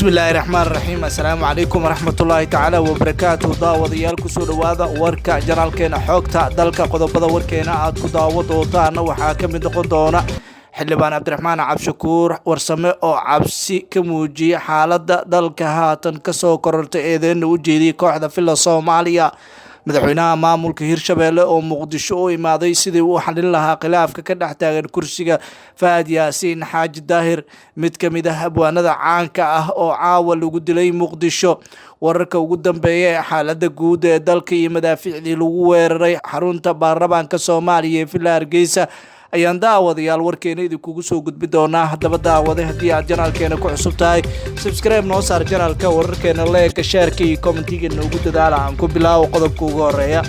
بسم الله الرحمن الرحيم السلام عليكم ورحمة الله تعالى وبركاته داوديال كسو دوادا وركا جنالكينا حوغتا دالكا قدوبدا وركينا عاد كداودوتانا وحاكم دقون دونا xildhibaan cabdiraxmaan cabshakuur warsame oo cabsi ka muujiyay xaaladda dalka haatan ka soo korortay eedeena u jeediyay kooxda filla Soomaaliya madaxweynaha maamulka Hirshabelle oo Muqdisho u imaaday sidii uu xalin lahaa khilaafka ka dhex taagan kursiga Fahad Yaasiin Xaaji Daahir mid ka mid ah abwaanada caanka ah oo caawa lagu dilay Muqdisho wararka ugu dambeeyay xaaladda guud ee dalka iyo madaaficdii lagu weeraray xarunta baarlamaanka Soomaaliya ee Villa Hargeysa ayaan daawadayaal warkeena idinkugu soo gudbi doonaa haddaba daawade haddii aad janaalkeena ku cusub tahay subscribe noo saar janaalka wararkeena like shareka iyo commentiga noogu dadaala aan ku bilaawo qodobka ugu horeeya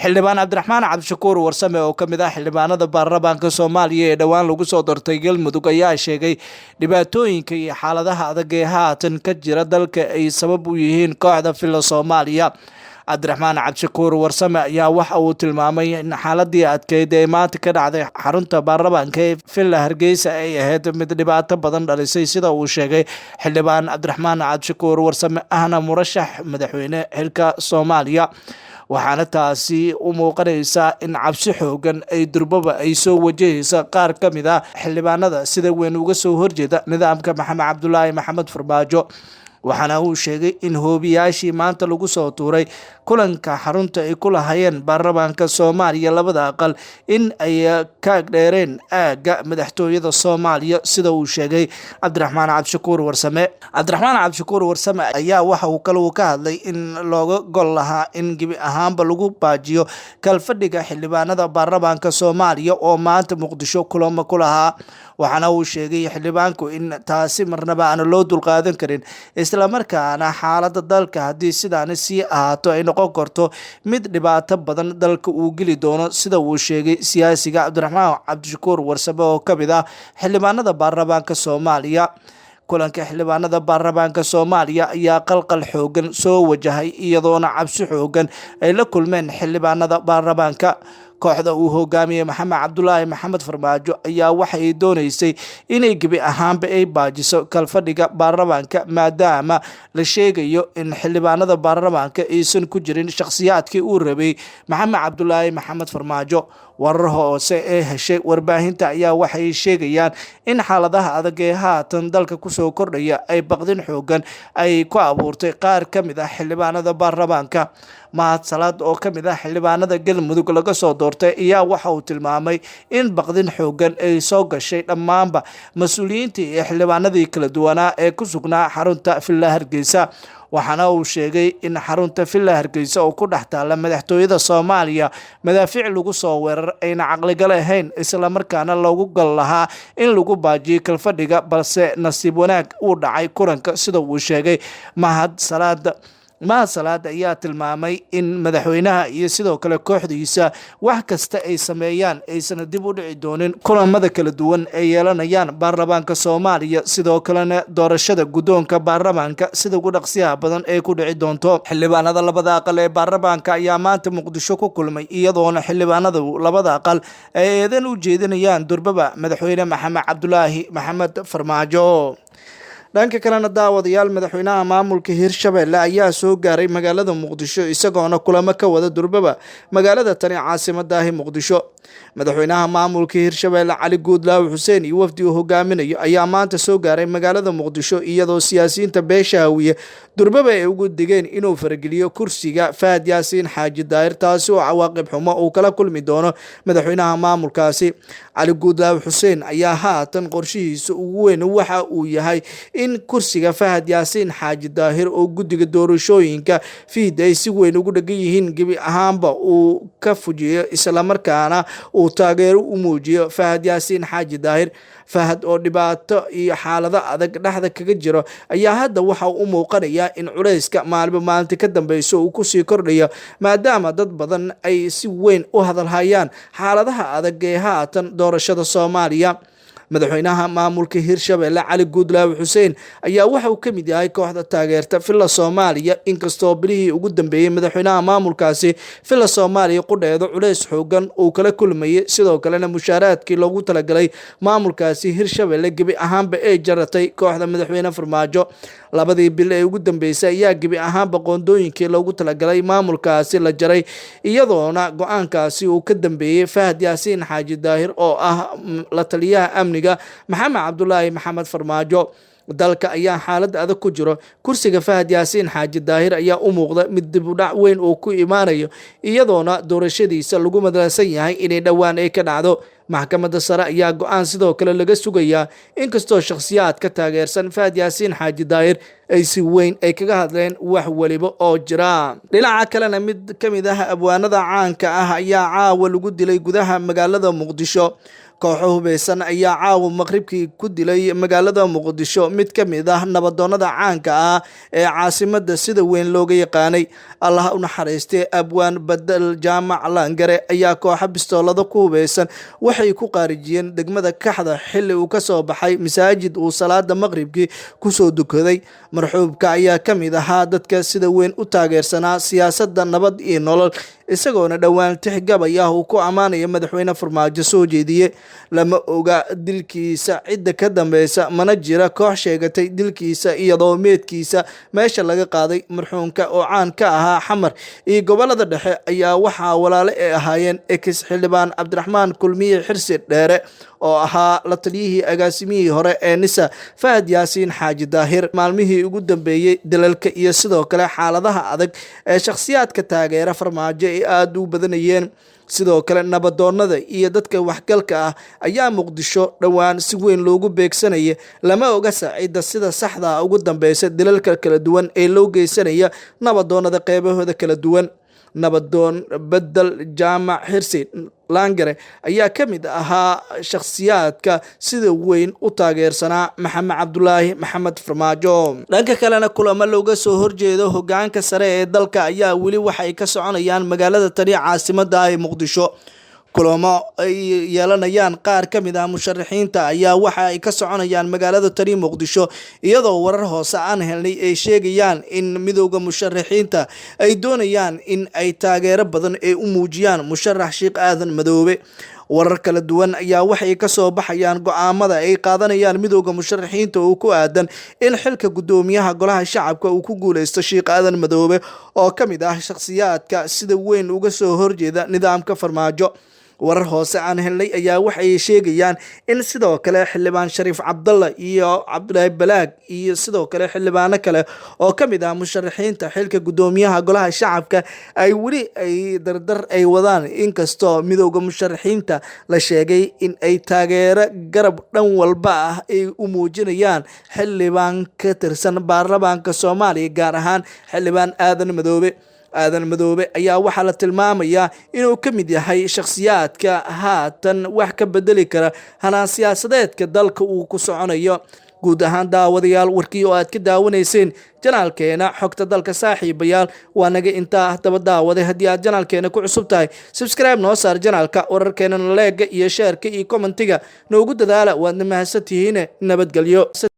xildhibaan cabdiraxmaan cabshakuur warsame oo ka mid ah xildhibaanada baarlamaanka Soomaaliya ee dhawaan lagu soo doortay Galmudug ayaa sheegay dhibaatooyinka iyo xaaladaha adag ee haatan ka jira dalka ay sabab u yihiin kooxda filla Soomaaliya cabdiraxmaan cabshakuur warsame ayaa waxa uu tilmaamay in xaaladii adkeyd ee maanta ka dhacday xarunta baarlamaanka ee Villa Hargeysa ay ahayd mid dhibaato badan dhalisay sida uu sheegay xildhibaan cabdiraxmaan cabshakuur warsame ahna murashax madaxweyne xilka Soomaaliya waxaana taasi u muuqanaysaa in cabsi xoogan ay durbaba ay soo wajahaysa qaar ka mid ah xildhibaanada sida weyn uga soo horjeeda nidaamka Maxamed Cabdullaahi Maxamed Farmaajo waxaana uu sheegay in hoobiyaashii maanta lagu soo tuuray kulanka xarunta ay ku lahayeen baarlamaanka Soomaaliya labada aqal in ay ka dheereen aaga madaxtooyada Soomaaliya sida uu sheegay cabdiraxmaan cabshakuur warsame ayaa waxa uu kale ka hadlay in looga gol lahaa in gibi ahaanba lagu baajiyo kalfadhiga xildhibaanada baarlamaanka Soomaaliya oo maanta Muqdisho kulamo ku lahaa waxaana uu sheegay xildhibaanku in taasi marnaba aan loo dulqaadan karin isla markaana xaaladda dalka haddii sidaan sii ahaato ay noqon karto mid dhibaato badan dalka uu geli doono sida uu sheegay siyaasiga cabdiraxmaan cabdishakuur warsame oo ka mid ah xildhibaanada baarlamaanka Soomaaliya kulanka xildhibaanada baarlamaanka Soomaaliya ayaa qalqal xoogan soo wajahay iyadoona cabsi xoogan ay la kulmeen xildhibaanada baarlamaanka kooxda uu hogaamiyay Maxamed Cabdullaahi Maxamed Farmaajo ayaa waxay doonaysay inay gibi ahaanba ay baajiso kalfadhiga baarlamaanka maadaama la sheegayo in xildhibaanada baarlamaanka aysan ku jirin shakhsiyaadkii uu rabay Maxamed Cabdullaahi Maxamed Farmaajo warar hoose ee heshay warbaahinta ayaa waxay sheegayaan in xaaladaha adag ee haatan dalka ku soo kordhaya ay baqdin xoogan ay ku abuurtay qaar ka mid ah xildhibaanada baarlamaanka mahad salaad oo ka mid ah xildhibaanada Galmudug laga soo doortay ayaa waxa uu tilmaamay in baqdin xoogan ay soo gashay dhammaanba mas'uuliyiintii iyo xildhibaanadii kala duwanaa ee ku sugnaa xarunta Villa Hargeysa waxaana uu sheegay in xarunta Villa Hargeysa oo ku dhex taala madaxtooyada Soomaaliya madaafiic lagu soo weerar ayna caqligal ahayn isla markaana loogu gal lahaa in lagu baajiyo kalfadhiga balse nasiib wanaag uu dhacay kulanka sida uu sheegay mahad salaad ayaa tilmaamay in madaxweynaha iyo sidoo kale kooxdiisa wax kasta ay sameeyaan aysan dib u dhici doonin kulamada kala duwan ay yeelanayaan baarlamaanka Soomaaliya sidoo kalena doorashada gudoonka baarlamaanka sida ugu dhaqsiyaha badan ay ku dhici doonto xildhibaanada labada aqal ee baarlamaanka ayaa maanta Muqdisho ku kulmay iyadoona xildhibaanada labada aqal ay eedan u jeedinayaan durbaba madaxweyne Maxamed Cabdullaahi Maxamed Farmaajo dhanka kalena daawadayaal madaxweynaha maamulka Hirshabelle ayaa soo gaaray magaalada Muqdisho isagoona kulamo ka wada durbaba magaalada tani caasimadda Muqdisho madaxweynaha maamulka Hirshabelle Cali Guudlaaw Xuseen iyo wafdi uu hogaaminayo ayaa maanta soo gaaray magaalada Muqdisho iyadoo siyaasiyiinta beesha hawiye durbaba ay ugu digeen inuu farageliyo kursiga Fahad Yaasiin Xaaji Daahir taasi oo cawaaqib xumo uu kala kulmi doono madaxweynaha maamulkaasi Cali Guudlaaw Xuseen ayaa haatan qorshihiisa ugu weyn waxa uu yahay in kursiga Fahad Yaasiin Xaaji Daahir oo guddiga doorashooyinka fiid ay si weyn ugu dhagan yihiin gibi ahaanba uu ka fujiyo isla markaana uu taageero u muujiyo Fahad Yaasiin Xaaji Daahir Fahad oo dhibaato iyo xaalado adag dhexda kaga jiro ayaa hadda waxa uu muuqanayaa in culayska maalinta ka dambayso uu ku sii kordhayo maadaama dad badan ay si weyn u hadalhayaan xaaladaha adag ee haatan doorashada Soomaaliya madaxweynaha maamulka Hirshabelle Cali Guudlaawe Xuseen ayaa waxa uu ka mid yahay kooxda taageerta Villa Soomaaliya inkastoo bilihii ugu dambeeyay madaxweynaha maamulkaasi Villa Soomaaliya qudheedo culays xoogan uu kala kulmayay sidoo kalena mushaaraadkii loogu talagalay maamulkaasi Hirshabelle gebi ahaanba ay jaratay kooxda madaxweyne Farmaajo labadii bil ee ugu dambeysay ayaa gebi ahaanba qoondooyinkii loogu talagalay maamulkaasi la jaray iyadoona go'aankaasi uu ka dambeeyay Fahad Yaasiin Xaaji Daahir oo ah la taliyaha amniga Maxamed Cabdullaahi Maxamed Farmaajo dalka ayaa xaalad adag ku jiro kursiga Fahad Yaasiin Xaaji Daahir ayaa u muuqda mid dib u dhac weyn oo ku imaanayo iyadoona doorashadiisa lagu madalsan yahay inay dhawaan ay ka dhacdo maxkamadda sare ayaa go'aan sidoo kale laga sugayaa inkastoo shakhsiyaad ka taageersan Fahad Yaasiin Xaaji Daahir ay si weyn ay kaga hadleen wax waliba oo jira dhinaca kalena mid ka mid ah abwaanada caanka ah ayaa caawa lagu dilay gudaha magaalada Muqdisho kooxo hubeysan ayaa caawa maqribkii ku dilay magaalada Muqdisho mid ka mid ah nabadoonnada caanka ah ee caasimadda sida weyn looga yaqaanay Allah u naxariistay abwaan Badal Jaamac Langare ayaa kooxo bistoolada ku hubeysan waxay ku qaarijiyeen degmada Kaxda xilli uu ka soo baxay masaajid uu salaada maqribkii ku soo dukaday marxuubka ayaa ka mid ahaa dadka sida weyn u taageersanaa siyaasadda nabad iyo nolol isagoona dhawaan tixgabay uu ku amaanaya madaxweyne Farmaajo soo jeediyay lama oga dilkiisa cidda ka dambeysa mana jira koox sheegatay dilkiisa iyadoo meedkiisa meesha laga qaaday marxuumka oo caan ka ahaa Xamar iyo gobolada dhexe ayaa waxaa walaalo ay ahaayeen ex xildhibaan Cabdiraxmaan Kulmiye Xirsi Dheere oo ahaa la taliyihii agaasimihii hore ee NISA Fahad Yaasiin Xaaji Daahir maalmihii ugu dambeeyay dalalka iyo sidoo kale xaaladaha adag ee shakhsiyaadka taageera Farmaajo ay aad u badanayeen sidoo kale nabadoonnada iyo dadka waxgalka ah ayaa Muqdisho dhawaan si weyn loogu beegsanaya lama oga saaciida sida saxda ugu dambeysa dalalka kala duwan ee loo geysanaya nabadoonnada qaybahooda kala duwan nabadoon Badal Jaamac Xirsi Langare ayaa ka mid ahaa shakhsiyaadka sida weyn u taageersanaa Maxamed Cabdullaahi Maxamed Farmaajo dhanka kalena kulamo looga soo horjeedo hoggaanka sare ee dalka ayaa weli waxay ka soconayaan magaalada tani caasimadda ah ee Muqdisho kulamo ay yeelanayaan qaar ka mid ah musharaxiinta ayaa waxa ay ka soconayaan magaalada tani Muqdisho iyadoo warar hoose aan helnay ay sheegayaan in midowga musharaxiinta ay doonayaan in ay taageero badan ay u muujiyaan musharax Sheekh Aadan Madoobe warar kala duwan ayaa waxay ka soo baxayaan go'aamada ay qaadanayaan midowga musharaxiinta oo ku aadan in xilka gudoomiyaha golaha shacabka uu ku guuleysto Sheekh Aadan Madoobe oo ka mid ah shakhsiyaadka sida weyn uga soo horjeeda nidaamka Farmaajo warar hoose aan helnay ayaa waxay sheegayaan in sidoo kale xildhibaan Shariif Cabdalla iyo Cabdulaahi Balaag iyo sidoo kale xildhibaano kale oo ka mid ah musharaxiinta xilka gudoomiyaha golaha shacabka ay weli ay dardar ay wadaan inkastoo midowga musharaxiinta la sheegay in ay taageero garab dhan walba ah ay u muujinayaan xildhibaan ka tirsan baarlamaanka Soomaaliya gaar ahaan xildhibaan Aadan Madoobe ayaa waxaa la tilmaamayaa inuu ka mid yahay shakhsiyaadka haatan wax ka bedeli kara hanaan siyaasadeedka dalka uu ku soconayo guud ahaan daawadayaal warkii oo aad ka daawanayseen janaalkeena xogta dalka saaxiibayaal waa naga intaa daba daawaday haddii aad janaalkeena ku cusub tahay subscribe noo saar janaalka wararkeena leega iyo sheerka iyo commentiga noogu dadaala waadna mahadsantihiin nabadgelyo.